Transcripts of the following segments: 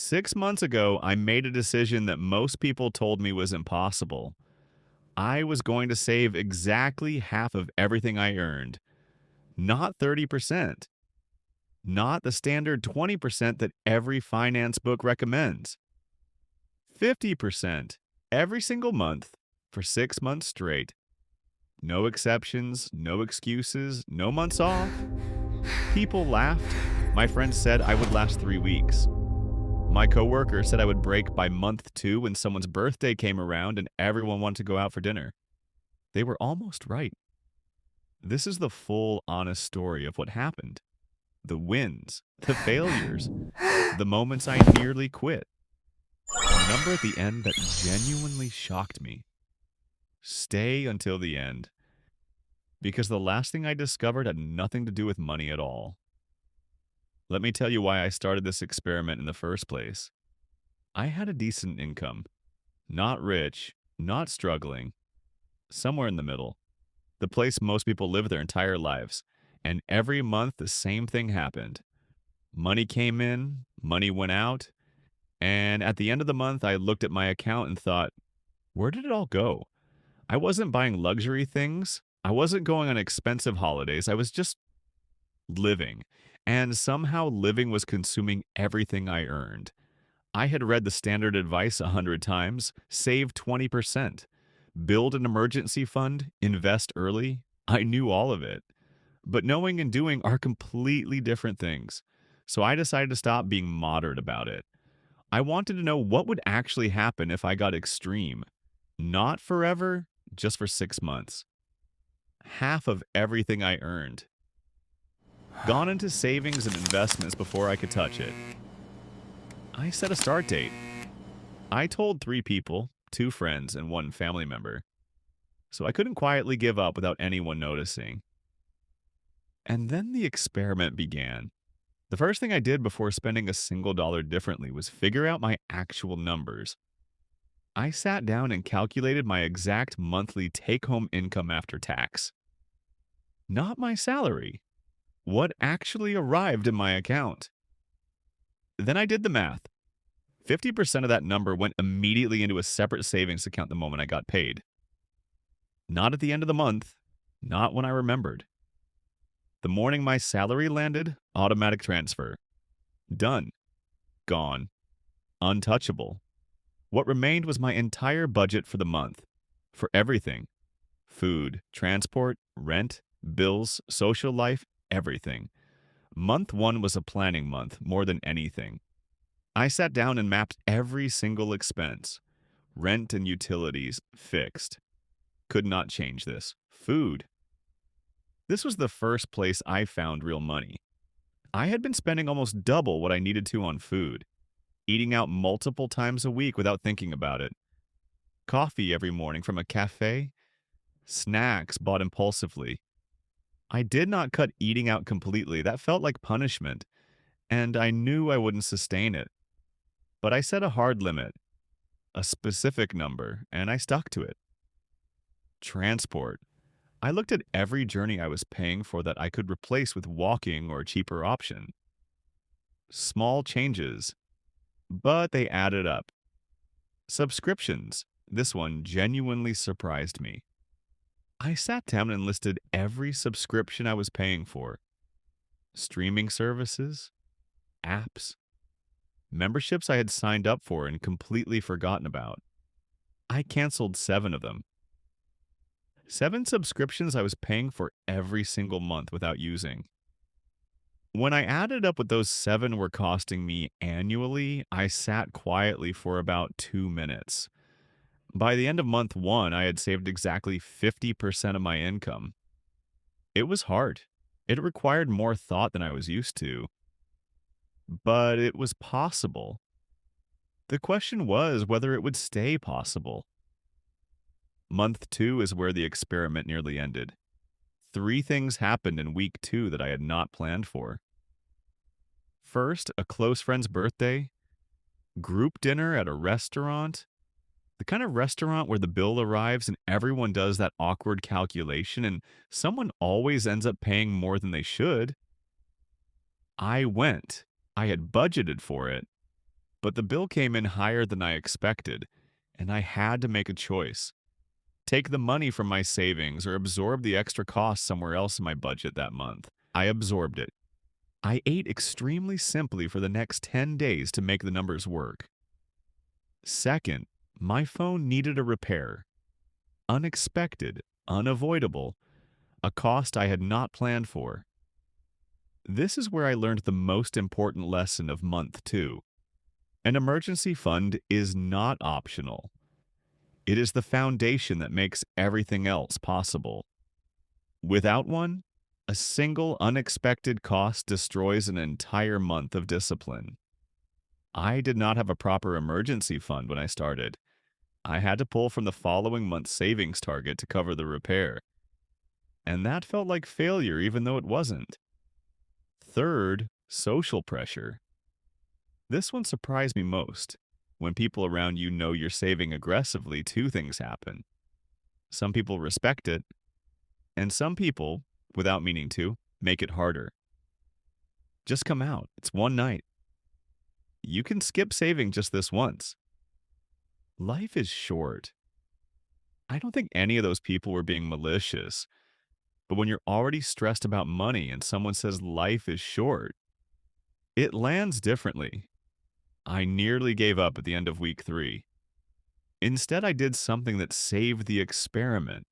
6 months ago, I made a decision that most people told me was impossible. I was going to save exactly half of everything I earned, not 30%, not the standard 20% that every finance book recommends, 50% every single month for 6 months straight. No exceptions, no excuses, no months off. People laughed. My friends said I would last 3 weeks. My coworker said I would break by month 2 when someone's birthday came around and everyone wanted to go out for dinner. They were almost right. This is the full, honest story of what happened. The wins, the failures, the moments I nearly quit. A number at the end that genuinely shocked me. Stay until the end. Because the last thing I discovered had nothing to do with money at all. Let me tell you why I started this experiment in the first place. I had a decent income. Not rich, not struggling, somewhere in the middle. The place most people live their entire lives. And every month, the same thing happened. Money came in, money went out, and at the end of the month, I looked at my account and thought, where did it all go? I wasn't buying luxury things. I wasn't going on expensive holidays. I was just living. And somehow living was consuming everything I earned. I had read the standard advice 100 times: save 20%, build an emergency fund, invest early. I knew all of it. But knowing and doing are completely different things. So I decided to stop being moderate about it. I wanted to know what would actually happen if I got extreme. Not forever, just for 6 months. Half of everything I earned. Gone into savings and investments before I could touch it. I set a start date. I told 3 people, 2 friends, and 1 family member. So I couldn't quietly give up without anyone noticing. And then the experiment began. The first thing I did before spending a single dollar differently was figure out my actual numbers. I sat down and calculated my exact monthly take home income after tax. Not my salary. What actually arrived in my account. Then I did the math. 50% of that number went immediately into a separate savings account the moment I got paid. Not at the end of the month, not when I remembered. The morning my salary landed, automatic transfer. Done. Gone. Untouchable. What remained was my entire budget for the month. For everything: food, transport, rent, bills, social life, everything. Month 1 was a planning month more than anything. I sat down and mapped every single expense. Rent and utilities, fixed. Could not change this. Food. This was the first place I found real money. I had been spending almost double what I needed to on food, eating out multiple times a week without thinking about it. Coffee every morning from a cafe, snacks bought impulsively. I did not cut eating out completely. That felt like punishment, and I knew I wouldn't sustain it. But I set a hard limit, a specific number, and I stuck to it. Transport. I looked at every journey I was paying for that I could replace with walking or a cheaper option. Small changes, but they added up. Subscriptions. This one genuinely surprised me. I sat down and listed every subscription I was paying for: streaming services, apps, memberships I had signed up for and completely forgotten about. I canceled 7 of them. 7 subscriptions I was paying for every single month without using. When I added up what those 7 were costing me annually, I sat quietly for about 2 minutes. By the end of month 1, I had saved exactly 50% of my income. It was hard. It required more thought than I was used to. But it was possible. The question was whether it would stay possible. Month 2 is where the experiment nearly ended. 3 things happened in week 2 that I had not planned for. First, a close friend's birthday, group dinner at a restaurant, the kind of restaurant where the bill arrives and everyone does that awkward calculation and someone always ends up paying more than they should. I went. I had budgeted for it. But the bill came in higher than I expected, and I had to make a choice. Take the money from my savings or absorb the extra cost somewhere else in my budget that month. I absorbed it. I ate extremely simply for the next 10 days to make the numbers work. Second, my phone needed a repair. Unexpected, unavoidable, a cost I had not planned for. This is where I learned the most important lesson of month two. An emergency fund is not optional. It is the foundation that makes everything else possible. Without one, a single unexpected cost destroys an entire month of discipline. I did not have a proper emergency fund when I started. I had to pull from the following month's savings target to cover the repair. And that felt like failure even though it wasn't. Third, social pressure. This one surprised me most. When people around you know you're saving aggressively, two things happen. Some people respect it, and some people, without meaning to, make it harder. Just come out. It's one night. You can skip saving just this once. Life is short. I don't think any of those people were being malicious, but when you're already stressed about money and someone says life is short, it lands differently. I nearly gave up at the end of week 3. Instead, I did something that saved the experiment.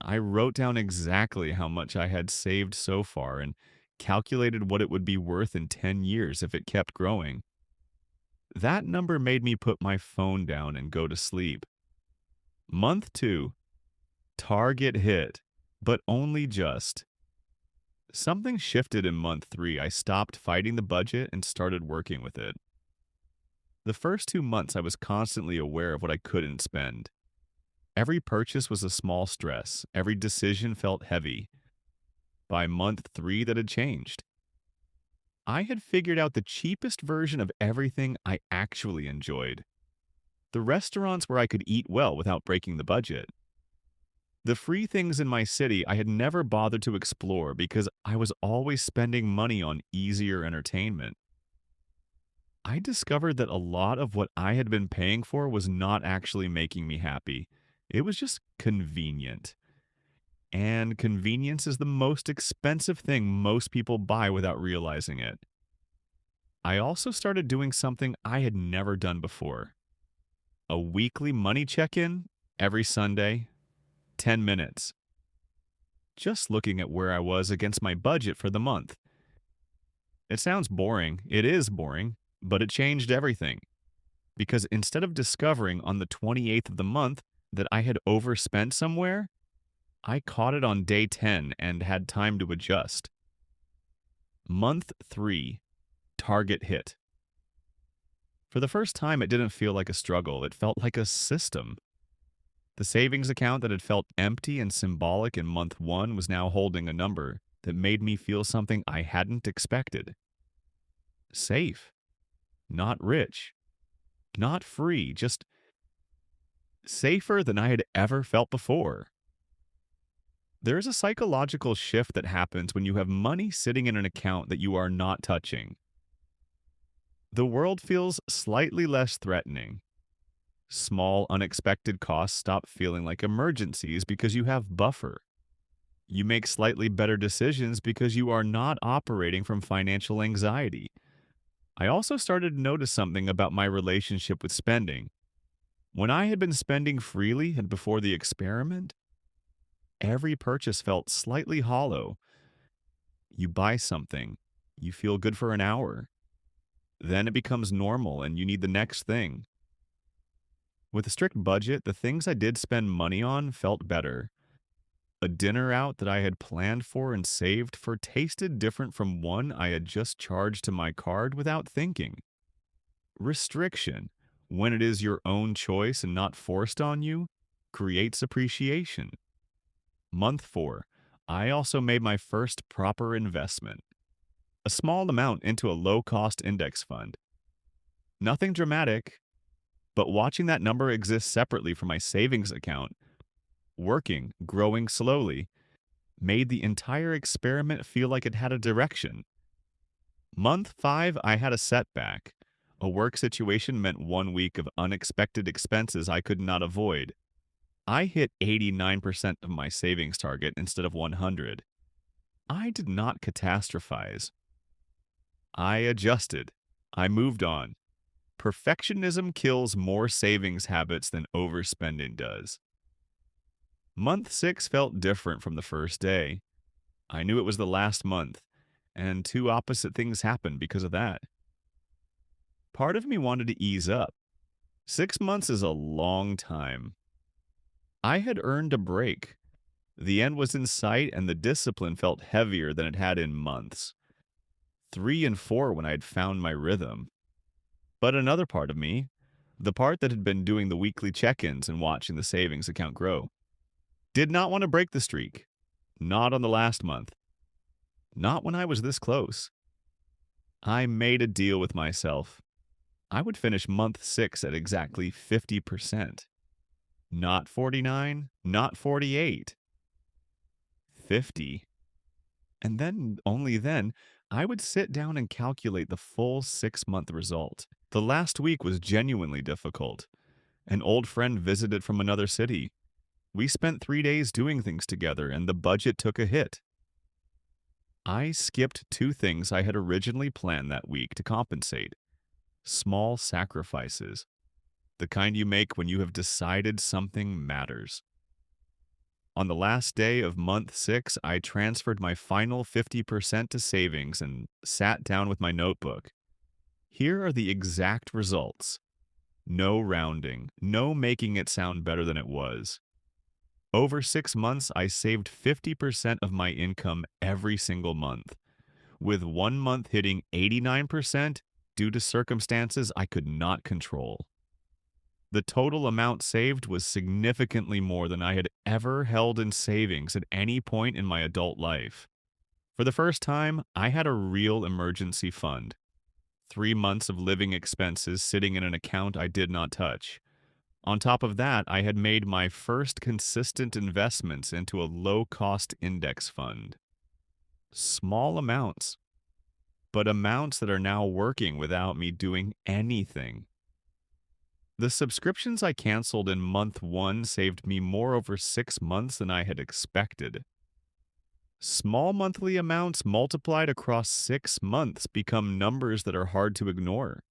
I wrote down exactly how much I had saved so far and calculated what it would be worth in 10 years if it kept growing. That number made me put my phone down and go to sleep. Month 2, target hit, but only just. Something shifted in month 3. I stopped fighting the budget and started working with it. The first 2 months, I was constantly aware of what I couldn't spend. Every purchase was a small stress. Every decision felt heavy. By month 3, that had changed. I had figured out the cheapest version of everything I actually enjoyed. The restaurants where I could eat well without breaking the budget. The free things in my city I had never bothered to explore because I was always spending money on easier entertainment. I discovered that a lot of what I had been paying for was not actually making me happy. It was just convenient. And convenience is the most expensive thing most people buy without realizing it. I also started doing something I had never done before. A weekly money check-in every Sunday, 10 minutes. Just looking at where I was against my budget for the month. It sounds boring. It is boring. But it changed everything. Because instead of discovering on the 28th of the month that I had overspent somewhere, I caught it on day 10 and had time to adjust. Month 3, target hit. For the first time, it didn't feel like a struggle. It felt like a system. The savings account that had felt empty and symbolic in month 1 was now holding a number that made me feel something I hadn't expected. Safe. Not rich, not free, just safer than I had ever felt before. There is a psychological shift that happens when you have money sitting in an account that you are not touching. The world feels slightly less threatening. Small, unexpected costs stop feeling like emergencies because you have buffer. You make slightly better decisions because you are not operating from financial anxiety. I also started to notice something about my relationship with spending. When I had been spending freely and before the experiment, every purchase felt slightly hollow. You buy something, you feel good for an hour. Then it becomes normal and you need the next thing. With a strict budget, the things I did spend money on felt better. A dinner out that I had planned for and saved for tasted different from one I had just charged to my card without thinking. Restriction, when it is your own choice and not forced on you, creates appreciation. Month 4, I also made my first proper investment. A small amount into a low-cost index fund. Nothing dramatic, but watching that number exist separately from my savings account, working, growing slowly, made the entire experiment feel like it had a direction. Month 5, I had a setback. A work situation meant 1 week of unexpected expenses I could not avoid. I hit 89% of my savings target instead of 100. I did not catastrophize. I adjusted. I moved on. Perfectionism kills more savings habits than overspending does. Month 6 felt different from the first day. I knew it was the last month, and two opposite things happened because of that. Part of me wanted to ease up. 6 months is a long time. I had earned a break. The end was in sight, and the discipline felt heavier than it had in months. 3 and 4 when I had found my rhythm. But another part of me, the part that had been doing the weekly check ins and watching the savings account grow, did not want to break the streak. Not on the last month. Not when I was this close. I made a deal with myself. I would finish month 6 at exactly 50%. Not 49, not 48. 50. And then, only then, I would sit down and calculate the full 6-month result. The last week was genuinely difficult. An old friend visited from another city. We spent 3 days doing things together, and the budget took a hit. I skipped 2 things I had originally planned that week to compensate. Small sacrifices. The kind you make when you have decided something matters. On the last day of month 6, I transferred my final 50% to savings and sat down with my notebook. Here are the exact results. No rounding, no making it sound better than it was. Over 6 months, I saved 50% of my income every single month, with 1 month hitting 89% due to circumstances I could not control. The total amount saved was significantly more than I had ever held in savings at any point in my adult life. For the first time, I had a real emergency fund. 3 months of living expenses sitting in an account I did not touch. On top of that, I had made my first consistent investments into a low-cost index fund. Small amounts, but amounts that are now working without me doing anything. The subscriptions I canceled in month 1 saved me more over 6 months than I had expected. Small monthly amounts multiplied across 6 months become numbers that are hard to ignore.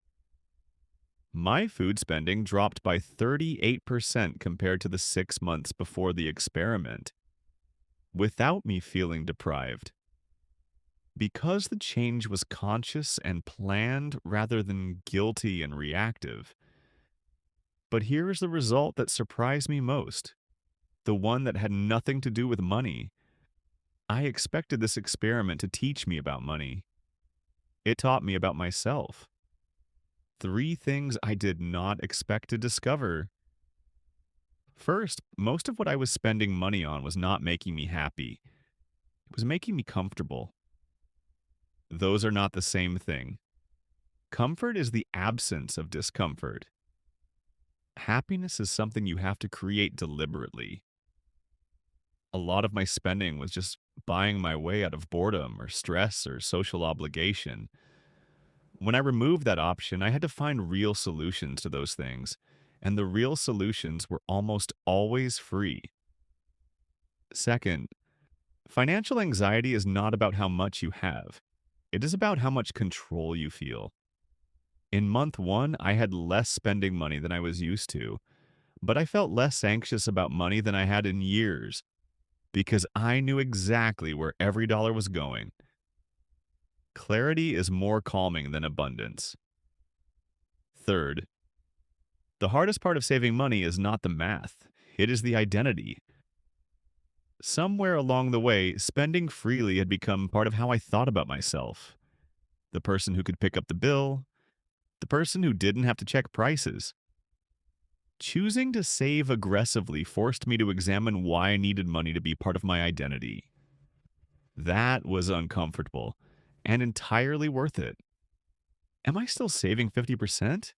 My food spending dropped by 38% compared to the 6 months before the experiment, without me feeling deprived. Because the change was conscious and planned rather than guilty and reactive. But here is the result that surprised me most, the one that had nothing to do with money. I expected this experiment to teach me about money. It taught me about myself. 3 things I did not expect to discover. First, most of what I was spending money on was not making me happy. It was making me comfortable. Those are not the same thing. Comfort is the absence of discomfort. Happiness is something you have to create deliberately. A lot of my spending was just buying my way out of boredom or stress or social obligation. When I removed that option, I had to find real solutions to those things, and the real solutions were almost always free. Second, financial anxiety is not about how much you have. It is about how much control you feel. In month 1, I had less spending money than I was used to, but I felt less anxious about money than I had in years, because I knew exactly where every dollar was going. Clarity is more calming than abundance. Third, the hardest part of saving money is not the math, it is the identity. Somewhere along the way, spending freely had become part of how I thought about myself. The person who could pick up the bill, the person who didn't have to check prices. Choosing to save aggressively forced me to examine why I needed money to be part of my identity. That was uncomfortable and entirely worth it. Am I still saving 50%?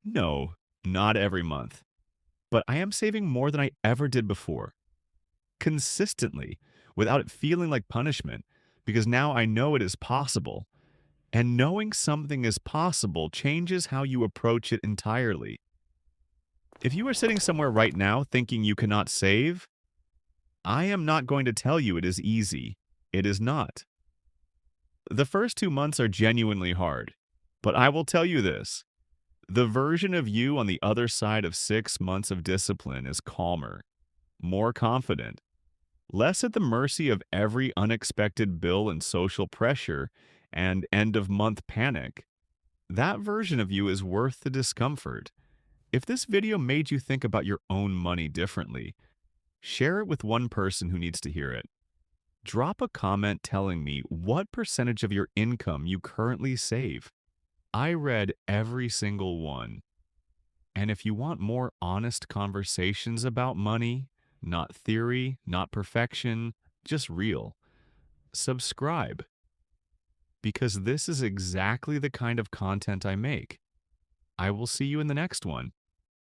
No, not every month. But I am saving more than I ever did before. Consistently, without it feeling like punishment, because now I know it is possible. And knowing something is possible changes how you approach it entirely. If you are sitting somewhere right now thinking you cannot save, I am not going to tell you it is easy. It is not. The first 2 months are genuinely hard, but I will tell you this. The version of you on the other side of 6 months of discipline is calmer, more confident, less at the mercy of every unexpected bill and social pressure and end of month panic. That version of you is worth the discomfort. If this video made you think about your own money differently, share it with one person who needs to hear it. Drop a comment telling me what percentage of your income you currently save. I read every single one. And if you want more honest conversations about money, not theory, not perfection, just real, subscribe. Because this is exactly the kind of content I make. I will see you in the next one.